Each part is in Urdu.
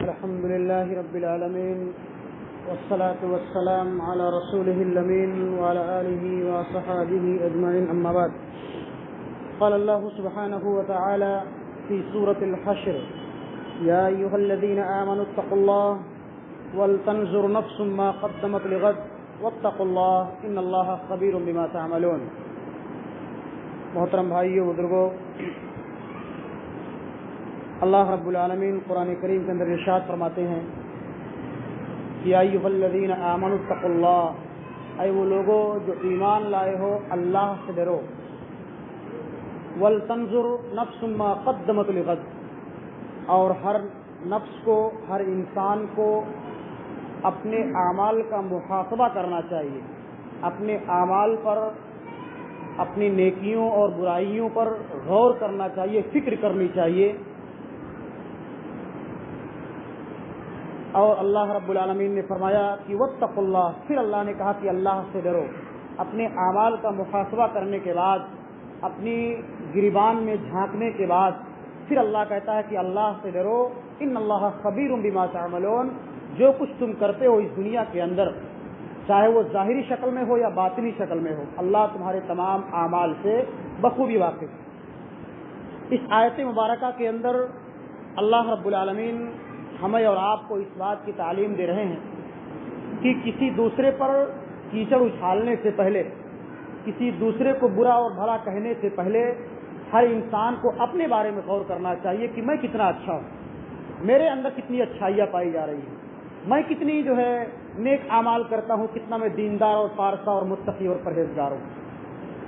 الحمد لله رب العالمين والصلاة والسلام على رسوله الأمين وعلى آله وصحبه أجمعين أما بعد قال الله سبحانه وتعالى في سورة الحشر يا أيها الذين آمنوا اتقوا الله ولتنظر نفس ما قدمت لغد واتقوا الله إن الله خبير بما تعملون. محترم بھائیو بزرگوں، اللہ رب العالمین قرآن کریم کے اندر ارشاد فرماتے ہیں یا ایھا الذین آمنوا اتقوا اللہ، اے وہ لوگوں جو ایمان لائے ہو اللہ سے ڈرو. ولتنظر نفس ما قدمت لغد، اور ہر نفس کو، ہر انسان کو اپنے اعمال کا محاسبہ کرنا چاہیے، اپنے اعمال پر، اپنی نیکیوں اور برائیوں پر غور کرنا چاہیے، فکر کرنی چاہیے. اور اللہ رب العالمین نے فرمایا کہ واتقوا اللہ، پھر اللہ نے کہا کہ اللہ سے ڈرو. اپنے اعمال کا محاسبہ کرنے کے بعد، اپنی گریبان میں جھانکنے کے بعد پھر اللہ کہتا ہے کہ اللہ سے ڈرو. ان اللہ خبیر بما تعملون، جو کچھ تم کرتے ہو اس دنیا کے اندر، چاہے وہ ظاہری شکل میں ہو یا باطنی شکل میں ہو، اللہ تمہارے تمام اعمال سے بخوبی واقف. اس آیت مبارکہ کے اندر اللہ رب العالمین ہمیں اور آپ کو اس بات کی تعلیم دے رہے ہیں کہ کسی دوسرے پر کیچڑ اچھالنے سے پہلے، کسی دوسرے کو برا اور بھلا کہنے سے پہلے ہر انسان کو اپنے بارے میں غور کرنا چاہیے کہ میں کتنا اچھا ہوں، میرے اندر کتنی اچھائیاں پائی جا رہی ہیں، میں کتنی نیک اعمال کرتا ہوں، کتنا میں دیندار اور پارسا اور متقی اور پرہیزگار ہوں،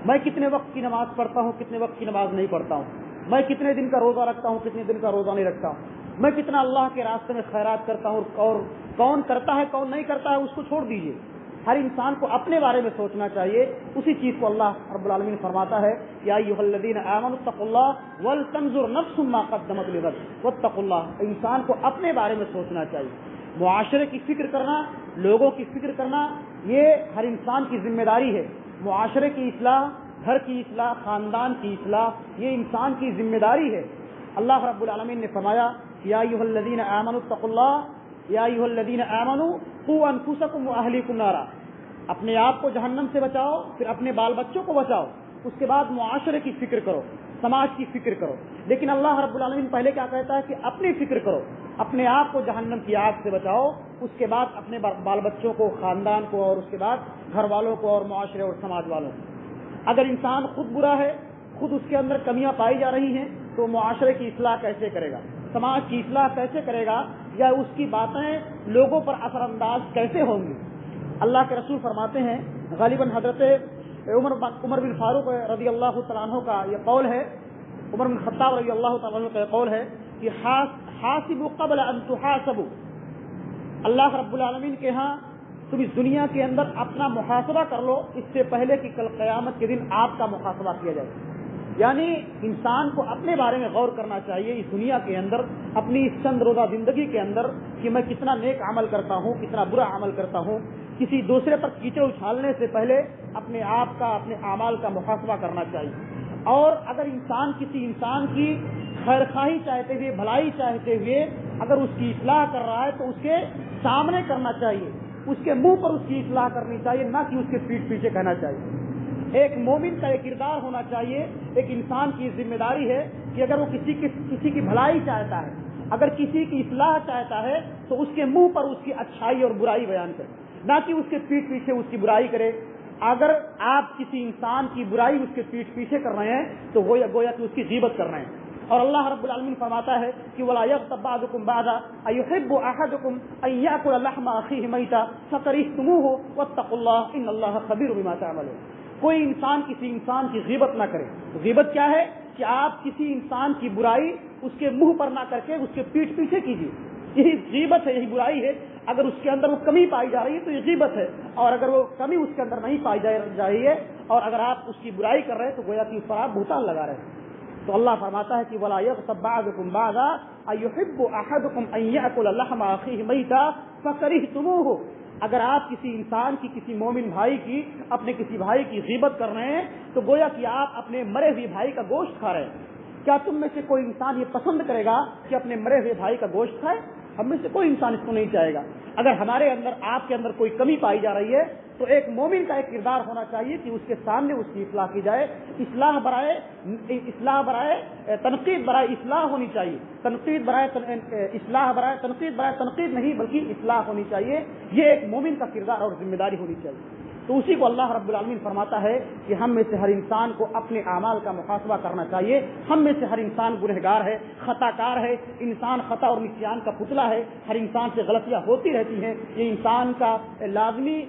میں کتنے وقت کی نماز پڑھتا ہوں، کتنے وقت کی نماز نہیں پڑھتا ہوں، میں کتنے دن کا روزہ رکھتا ہوں، کتنے دن کا روزہ نہیں رکھتا ہوں، میں کتنا اللہ کے راستے میں خیرات کرتا ہوں، اور کون کرتا ہے کون نہیں کرتا ہے اس کو چھوڑ دیجیے. ہر انسان کو اپنے بارے میں سوچنا چاہیے. اسی چیز کو اللہ رب العالمین فرماتا ہے یا ایھا الذین آمنوا اتقوا اللہ ولتنظر نفس ما قدمت لغد واتقوا اللہ. انسان کو اپنے بارے میں سوچنا چاہیے. معاشرے کی فکر کرنا، لوگوں کی فکر کرنا، یہ ہر انسان کی ذمہ داری ہے. معاشرے کی اصلاح، گھر کی اصلاح، خاندان کی اصلاح، یہ انسان کی ذمہ داری ہے. اللہ رب العالمین نے فرمایا یا ایھا الذین آمنوا اتقوا اللہ یا ایھا الذین آمنوا قوا انفسکم واہلیکم نارا. اپنے آپ کو جہنم سے بچاؤ، پھر اپنے بال بچوں کو بچاؤ، اس کے بعد معاشرے کی فکر کرو، سماج کی فکر کرو. لیکن اللہ رب العالمین پہلے کیا کہتا ہے کہ اپنی فکر کرو، اپنے آپ کو جہنم کی آگ سے بچاؤ، اس کے بعد اپنے بال بچوں کو، خاندان کو، اور اس کے بعد گھر والوں کو اور معاشرے اور سماج والوں کو. اگر انسان خود برا ہے، خود اس کے اندر کمیاں پائی جا رہی ہیں، تو معاشرے کی اصلاح کیسے کرے گا، سماج کی اصلاح کیسے کرے گا، یا اس کی باتیں لوگوں پر اثر انداز کیسے ہوں گی. اللہ کے رسول فرماتے ہیں، غالباً حضرت عمر بن فاروق رضی اللہ تعالیٰ عنہ کا یہ قول ہے، عمر بن خطاب رضی اللہ تعالیٰ عنہ کا یہ قول ہے کہ حاسبوا قبل ان تحاسبوا. اللہ رب العالمین کے ہاں تم اس دنیا کے اندر اپنا محاسبہ کر لو اس سے پہلے کہ کل قیامت کے دن آپ کا محاسبہ کیا جائے. یعنی انسان کو اپنے بارے میں غور کرنا چاہیے اس دنیا کے اندر، اپنی اس چند روزہ زندگی کے اندر، کہ میں کتنا نیک عمل کرتا ہوں، کتنا برا عمل کرتا ہوں. کسی دوسرے پر کیچڑ اچھالنے سے پہلے اپنے آپ کا، اپنے اعمال کا محاسبہ کرنا چاہیے. اور اگر انسان کسی انسان کی خیر خواہی چاہتے ہوئے، بھلائی چاہتے ہوئے اگر اس کی اصلاح کر رہا ہے تو اس کے سامنے کرنا چاہیے، اس کے منہ پر اس کی اصلاح کرنی چاہیے، نہ کہ اس کے پیٹھ پیچھے کہنا چاہیے. ایک مومن کا یہ کردار ہونا چاہیے. ایک انسان کی ذمہ داری ہے کہ اگر وہ کسی کی بھلائی چاہتا ہے، اگر کسی کی اصلاح چاہتا ہے تو اس کے منہ پر اس کی اچھائی اور برائی بیان کرے، نہ کہ اس کے پیٹھ پیچھے اس کی برائی کرے. اگر آپ کسی انسان کی برائی اس کے پیٹھ پیچھے کر رہے ہیں تو گویا کہ اس کی غیبت کر رہے ہیں. اور اللہ رب العالمین فرماتا ہے کہ وَلَا يَغْتَبْ بَعْضُكُمْ بَعْضًا أَيُحِبُّ أَحَدُكُمْ أَن يَأْكُلَ لَحْمَ أَخِيهِ مَيْتًا فَكَرِهْتُمُوهُ وَاتَّقُوا اللَّهَ إِنَّ اللَّهَ خَبِيرٌ بِمَا تَعْمَلُونَ. کوئی انسان کسی انسان کی غیبت نہ کرے. غیبت کیا ہے کہ آپ کسی انسان کی برائی اس کے منہ پر نہ کر کے اس کے پیٹھ پیچھے کیجیے. یہی غیبت ہے، یہی برائی ہے. اگر اس کے اندر وہ کمی پائی جا رہی ہے تو یہ غیبت ہے، اور اگر وہ کمی اس کے اندر نہیں پائی جا رہی ہے اور اگر آپ اس کی برائی کر رہے ہیں تو گویا کہ اس پر آپ بہتان لگا رہے ہیں. تو اللہ فرماتا ہے کہ وَلَا يَغْتَبْ بَعْضُكُمْ بَعْضًا أَيُحِبُّ أَحَدُكُمْ أَن يَأْكُلَ لَحْمَ أَخِيهِ مَيْتًا فَكَرِهْتُمُوهُ. اگر آپ کسی انسان کی، کسی مومن بھائی کی، اپنے کسی بھائی کی غیبت کر رہے ہیں تو گویا کہ آپ اپنے مرے ہوئے بھائی کا گوشت کھا رہے ہیں. کیا تم میں سے کوئی انسان یہ پسند کرے گا کہ اپنے مرے ہوئے بھائی کا گوشت کھائے؟ ہم میں سے کوئی انسان اس کو نہیں چاہے گا۔ اگر ہمارے اندر، آپ کے اندر کوئی کمی پائی جا رہی ہے تو ایک مومن کا ایک کردار ہونا چاہیے کہ اس کے سامنے اس کی اصلاح کی جائے۔ اصلاح برائے تنقید برائے اصلاح ہونی چاہیے، اصلاح برائے تنقید نہیں بلکہ اصلاح ہونی چاہیے۔ یہ ایک مومن کا کردار اور ذمہ داری ہونی چاہیے۔ تو اسی کو اللہ رب العالمین فرماتا ہے کہ ہم میں سے ہر انسان کو اپنے اعمال کا محاسبہ کرنا چاہیے۔ ہم میں سے ہر انسان گنہگار ہے، خطا کار ہے، انسان خطا اور نسیان کا پتلا ہے، ہر انسان سے غلطیاں ہوتی رہتی ہیں، یہ انسان کا لازمی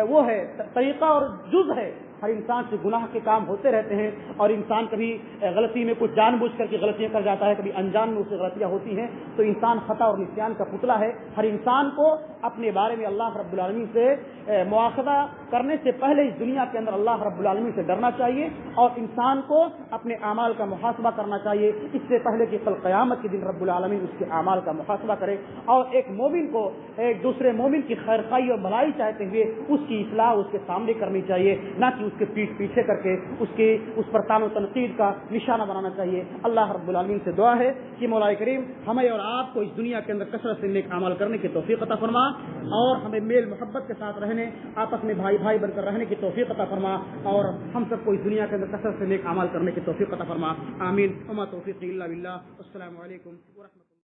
وہ ہے، طریقہ اور جز ہے۔ ہر انسان سے گناہ کے کام ہوتے رہتے ہیں اور انسان کبھی غلطی میں کچھ جان بوجھ کر کے غلطیاں کر جاتا ہے، کبھی انجان میں اسے غلطیاں ہوتی ہیں، تو انسان خطا اور نسیان کا پتلا ہے۔ ہر انسان کو اپنے بارے میں اللہ رب العالمین سے مواخذہ کرنے سے پہلے اس دنیا کے اندر اللہ رب العالمین سے ڈرنا چاہیے اور انسان کو اپنے اعمال کا محاسبہ کرنا چاہیے، اس سے پہلے کہ کل قیامت کے دن رب العالمین اس کے اعمال کا محاسبہ کرے۔ اور ایک مومن کو ایک دوسرے مومن کی خیر خواہی اور بھلائی چاہتے ہوئے اس کی اصلاح اس کے سامنے کرنی چاہیے، نہ کہ اس کے پیچھے کر کے اس پر تان و تنقید کا نشانہ بنانا چاہیے۔ اللہ رب العالمین سے دعا ہے کہ مولا کریم ہمیں اور آپ کو اس دنیا کے اندر کثرت سے نیک اعمال کرنے کی توفیق عطا فرما اور ہمیں میل محبت کے ساتھ رہنے، آپس میں بھائی بھائی بن کر رہنے کی توفیق عطا فرما اور ہم سب کو اس دنیا کے اندر کثرت سے نیک اعمال کرنے کی توفیق عطا فرما۔ آمین۔ وما توفیقی الا باللہ۔ السلام علیکم ورحمۃ اللہ۔